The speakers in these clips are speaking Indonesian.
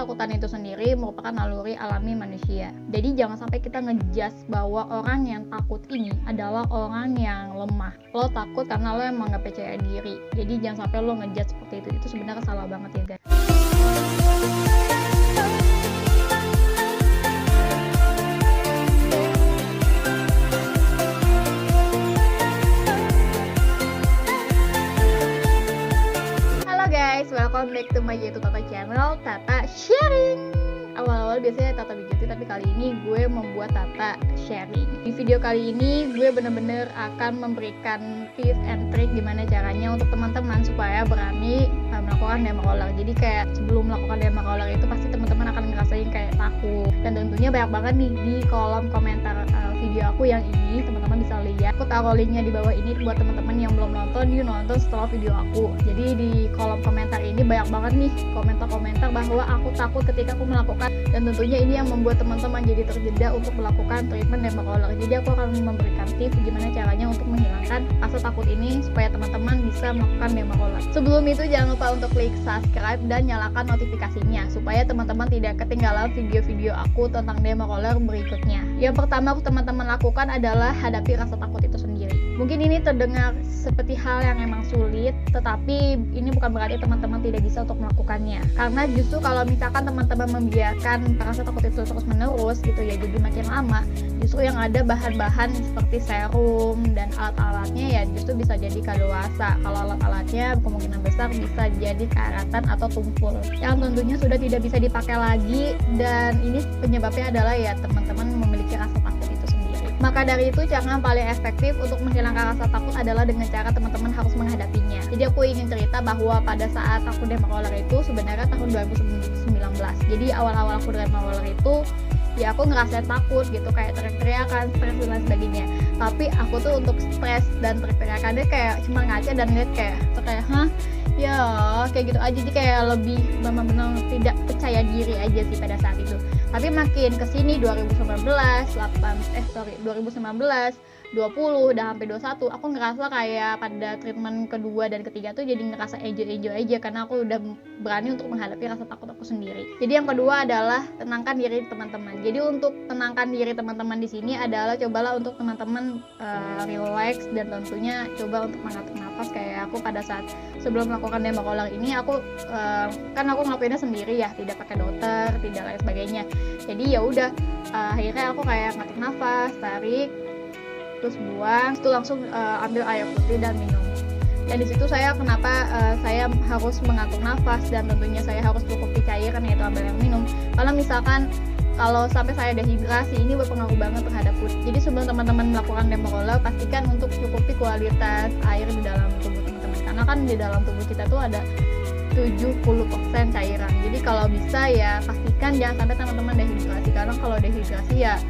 ketakutan itu sendiri merupakan naluri alami manusia. Jadi jangan sampai kita ngejudge bahwa orang yang takut ini adalah orang yang lemah. Lo takut karena lo emang gak percaya diri. Jadi jangan sampai lo ngejudge seperti itu. Itu sebenarnya salah banget ya guys. Welcome back to my YouTube Tata channel, Tata Sharing. Awal-awal biasanya Tata Beauty, tapi kali ini gue membuat Tata Sharing. Di video kali ini gue bener-bener akan memberikan tips and trick gimana caranya untuk teman-teman supaya berani melakukan derma roller. Jadi kayak sebelum melakukan derma roller itu pasti teman-teman akan ngerasain kayak takut. Dan tentunya banyak banget nih di kolom komentar video aku yang ini, teman-teman bisa lihat. Aku taruh linknya di bawah ini buat teman-teman yang belum nonton, yuk nonton setelah video aku. Jadi di kolom komentar ini banyak banget nih komentar-komentar bahwa aku takut ketika aku melakukan, dan tentunya ini yang membuat teman-teman jadi terjeda untuk melakukan treatment derma roller. Jadi aku akan memberikan tips gimana caranya untuk menghilangkan rasa takut ini supaya teman-teman bisa melakukan derma roller. Sebelum itu jangan lupa untuk klik subscribe dan nyalakan notifikasinya supaya teman-teman tidak ketinggalan video-video aku tentang derma roller berikutnya. Yang pertama teman-teman lakukan adalah hadapi rasa takut itu sendiri. Mungkin ini terdengar seperti hal yang emang sulit, tetapi ini bukan berarti teman-teman tidak bisa untuk melakukannya. Karena justru kalau misalkan teman-teman membiarkan rasa takut itu terus menerus gitu ya, jadi makin lama, justru yang ada bahan-bahan seperti serum dan alat-alatnya ya justru bisa jadi kadaluarsa. Kalau alat-alatnya kemungkinan besar bisa jadi karatan atau tumpul yang tentunya sudah tidak bisa dipakai lagi, dan ini penyebabnya adalah ya teman-teman memiliki rasa takut itu sendiri. Maka dari itu cara yang paling efektif untuk menghilangkan rasa takut adalah dengan cara teman-teman harus menghadapinya. Jadi aku ingin cerita bahwa pada saat aku derma roller itu sebenarnya tahun 2019. Jadi awal-awal aku derma roller itu ya aku ngerasain takut gitu, kayak teriak-teriakan, stres dan lain sebagainya. Tapi aku tuh untuk stres dan teriak-teriakannya kayak cuma ngaca dan lihat kayak ya kayak gitu aja. Jadi kayak lebih benar-benar tidak percaya diri aja sih pada saat itu. Tapi makin kesini 2019, 20, dan sampai 21, aku ngerasa kayak pada treatment kedua dan ketiga tuh jadi ngerasa enjoy aja karena aku udah berani untuk menghadapi rasa takut aku sendiri. Jadi yang kedua adalah tenangkan diri teman-teman. Jadi untuk tenangkan diri teman-teman di sini adalah cobalah untuk teman-teman relax, dan tentunya coba untuk mengatur nafas. Kayak aku pada saat sebelum melakukan derma roller ini aku kan aku ngelakuinnya sendiri ya, tidak pakai dokter, tidak lain sebagainya. Jadi ya udah akhirnya aku kayak ngatur nafas, tarik, terus buang, itu langsung ambil air putih dan minum. Dan di situ saya kenapa saya harus mengatur nafas dan tentunya saya harus cukupi cairan, yaitu ambil air minum. Karena misalkan kalau sampai saya dehidrasi, ini berpengaruh banget terhadap kulit. Jadi sebelum teman-teman melakukan derma roller, pastikan untuk cukupi kualitas air di dalam tubuh teman-teman. Karena kan di dalam tubuh kita tuh ada 70% cairan. Jadi kalau bisa ya pastikan jangan sampai teman-teman dehidrasi, karena kalau dehidrasi ya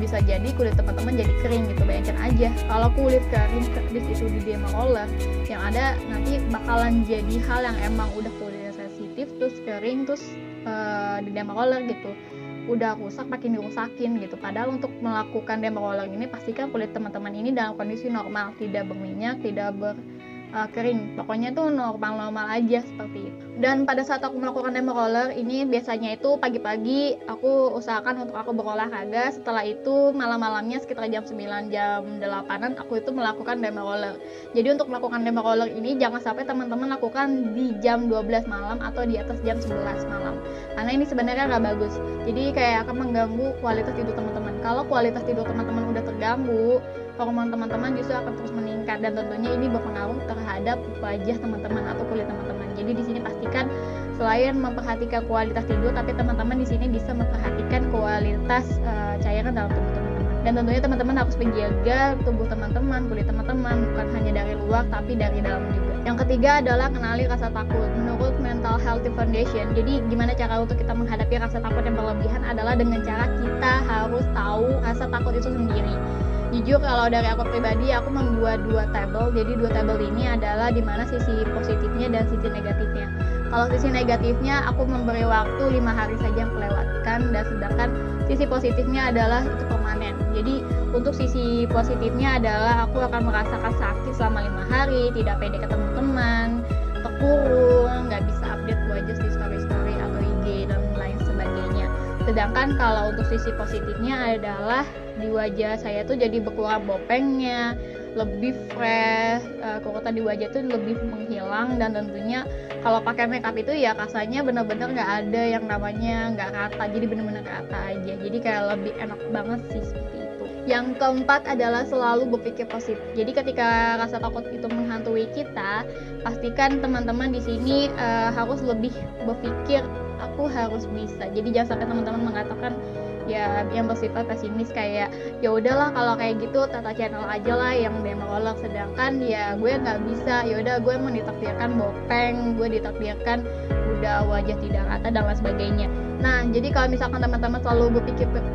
bisa jadi kulit teman-teman jadi kering gitu. Bayangin aja kalau kulit kering di situ di derma roller, yang ada nanti bakalan jadi hal yang emang udah kulitnya sensitif terus kering terus di derma roller gitu, udah rusak makin dirusakin gitu. Padahal untuk melakukan derma roller ini pastikan kulit teman-teman ini dalam kondisi normal, tidak berminyak, tidak kering, pokoknya tuh normal-normal aja seperti itu. Dan pada saat aku melakukan derma roller ini biasanya itu pagi-pagi aku usahakan untuk aku berolahraga. Setelah itu malam-malamnya sekitar jam 9, jam 8-an aku itu melakukan derma roller. Jadi untuk melakukan derma roller ini jangan sampai teman-teman lakukan di jam 12 malam atau di atas jam 11 malam, karena ini sebenarnya nggak bagus. Jadi kayak akan mengganggu kualitas tidur teman-teman. Kalau kualitas tidur teman-teman udah terganggu, hormon teman-teman justru akan terus meningkat, dan tentunya ini berpengaruh terhadap wajah teman-teman atau kulit teman-teman. Jadi di sini pastikan selain memperhatikan kualitas tidur, tapi teman-teman di sini bisa memperhatikan kualitas cairan dalam tubuh teman-teman. Dan tentunya teman-teman harus menjaga tubuh teman-teman, kulit teman-teman, bukan hanya dari luar tapi dari dalam juga. Yang ketiga adalah kenali rasa takut. Menurut Mental Health Foundation, jadi gimana cara untuk kita menghadapi rasa takut yang berlebihan adalah dengan cara kita harus tahu rasa takut itu sendiri. Jujur kalau dari aku pribadi, aku membuat 2 tabel. Jadi 2 tabel ini adalah dimana sisi positifnya dan sisi negatifnya. Kalau sisi negatifnya aku memberi waktu 5 hari saja yang kelewatkan, dan sedangkan sisi positifnya adalah itu permanen. Jadi untuk sisi positifnya adalah aku akan merasakan sakit selama 5 hari, tidak pede ketemu teman, terkurung, nggak bisa update wajah di story-story atau IG dan lain Sedangkan kalau untuk sisi positifnya adalah di wajah saya tuh jadi berkurang bopengnya, lebih fresh, kurutan di wajah tuh lebih menghilang, dan tentunya kalau pakai makeup itu ya rasanya bener-bener nggak ada yang namanya nggak rata, jadi bener-bener rata aja, jadi kayak lebih enak banget sih seperti itu. Yang keempat adalah selalu berpikir positif. Jadi ketika rasa takut itu menghantui kita, pastikan teman-teman di sini harus lebih berpikir aku harus bisa. Jadi jangan sampai teman-teman mengatakan ya yang bersifat pesimis kayak ya udahlah kalau kayak gitu tata channel aja lah yang dermatolog, sedangkan ya gue nggak bisa, ya udah gue emang ditakdirkan bopeng, gue ditakdirkan udah wajah tidak rata dan lain sebagainya. Nah, jadi kalau misalkan teman-teman selalu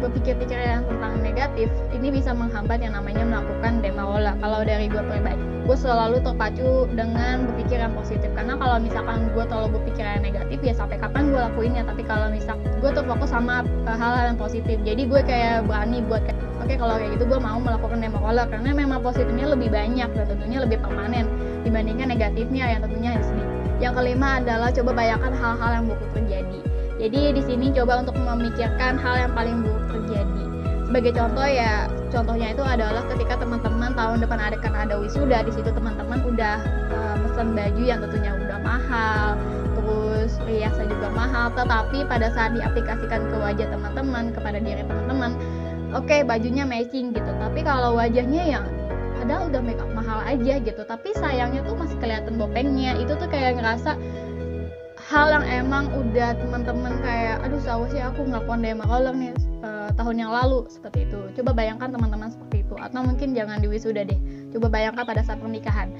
berpikir pikiran tentang negatif, ini bisa menghambat yang namanya melakukan dermatolog. Kalau dari gue pribadi, gue selalu terpacu dengan berpikiran positif, karena kalau misalkan gue terlalu berpikiran negatif ya sampai kapan gue lakuinnya. Tapi kalau misal gue terfokus sama hal-hal yang positif, jadi gue kayak berani buat oke, kalau kayak gitu gue mau melakukan dermatolog, karena memang positifnya lebih banyak dan tentunya lebih permanen dibandingkan negatifnya yang tentunya sedih. Yang kelima adalah coba bayangkan hal-hal yang buruk terjadi. Jadi di sini coba untuk memikirkan hal yang paling buruk terjadi. Sebagai contoh ya, contohnya itu adalah ketika teman-teman tahun depan akan ada wisuda, di situ teman-teman udah mesen baju yang tentunya udah mahal, terus riasnya juga mahal, tetapi pada saat diaplikasikan ke wajah teman-teman, kepada diri teman-teman, oke, bajunya matching gitu, tapi kalau wajahnya yang padahal udah makeup mahal aja gitu, tapi sayangnya tuh masih kelihatan bopengnya, itu tuh kayak ngerasa hal yang emang udah teman-teman kayak aduh seharusnya aku ngelakuin dermatolog nih tahun yang lalu, seperti itu. Coba bayangkan teman-teman seperti itu, atau mungkin jangan di wisuda deh, coba bayangkan pada saat pernikahan,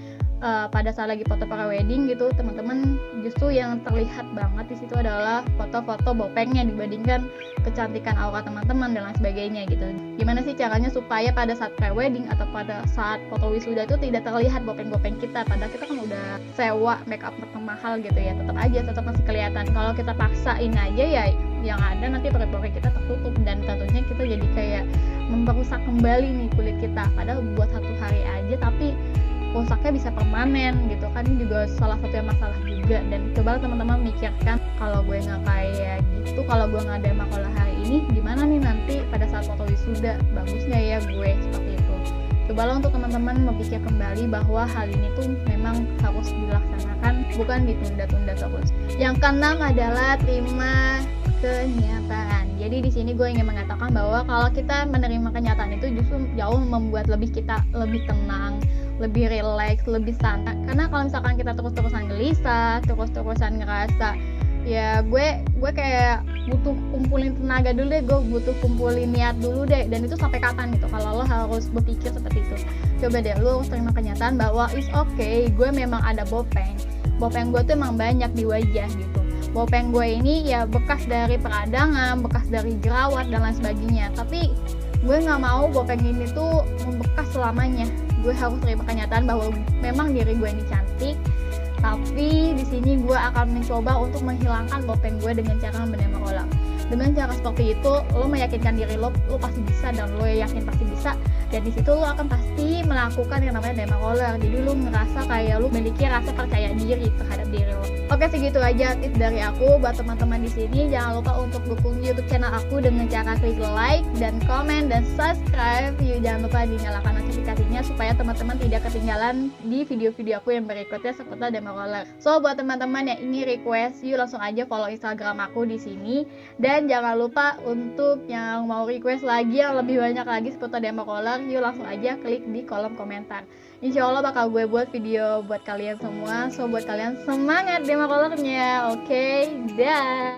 pada saat lagi foto pre-wedding gitu, teman-teman justru yang terlihat banget di situ adalah foto-foto bopengnya dibandingkan kecantikan aura teman-teman dan lain sebagainya gitu. Gimana sih caranya supaya pada saat pre-wedding atau pada saat foto wisuda itu tidak terlihat bopeng-bopeng kita, padahal kita kan udah sewa makeup mahal gitu ya, tetap masih kelihatan. Kalau kita paksain aja ya yang ada nanti pori-pori kita tertutup dan tentunya kita jadi kayak merusak kembali nih kulit kita, padahal buat satu hari aja tapi rusaknya bisa permanen gitu kan. Ini juga salah satu yang masalah juga. Dan coba teman-teman mikirkan, kalau gue nggak kayak gitu, kalau gue nggak dermatolog hari ini, gimana nih nanti pada saat foto wisuda, bagus nggak ya gue, seperti itu. Cobalah untuk teman-teman memikir kembali bahwa hal ini tuh memang harus dilaksanakan, bukan ditunda-tunda terus. Yang keenam adalah terima kenyataan. Jadi di sini gue ingin mengatakan bahwa kalau kita menerima kenyataan itu justru jauh membuat kita lebih tenang, lebih rileks, lebih santai. Karena kalau misalkan kita terus-terusan gelisah, terus-terusan ngerasa ya gue kayak butuh kumpulin tenaga dulu deh, gue butuh kumpulin niat dulu deh, dan itu sampai kapan gitu kalau lo harus berpikir seperti itu. Coba deh lo terima kenyataan bahwa is okay, gue memang ada bopeng gue tuh emang banyak di wajah gitu. Bopeng gue ini ya bekas dari peradangan, bekas dari jerawat dan lain sebagainya, tapi gue nggak mau bopeng ini tuh membekas selamanya. Gue harus terima kenyataan bahwa memang diri gue ini cantik, tapi di sini gue akan mencoba untuk menghilangkan bopeng gue dengan cara berdermatolog. Dengan cara seperti itu, lo meyakinkan diri lo pasti bisa, dan lo yakin pasti bisa, dan di situ lo akan pasti melakukan yang namanya dermatolog. Jadi lo ngerasa kayak lo memiliki rasa percaya diri terhadap diri lo. Oke, segitu aja tips dari aku buat teman-teman di sini. Jangan lupa untuk dukung YouTube channel aku dengan cara klik like dan komen dan subscribe. Yuk, jangan lupa dinyalakan notifikasinya supaya teman-teman tidak ketinggalan di video-video aku yang berikutnya seputar dermatolog. So, buat teman-teman yang ingin request, yuk langsung aja follow Instagram aku di sini. Dan jangan lupa untuk yang mau request lagi yang lebih banyak lagi seputar dermatolog, yuk langsung aja klik di kolom komentar. Insya Allah bakal gue buat video buat kalian semua. So, buat kalian semangat dermatolognya. Oke, dah.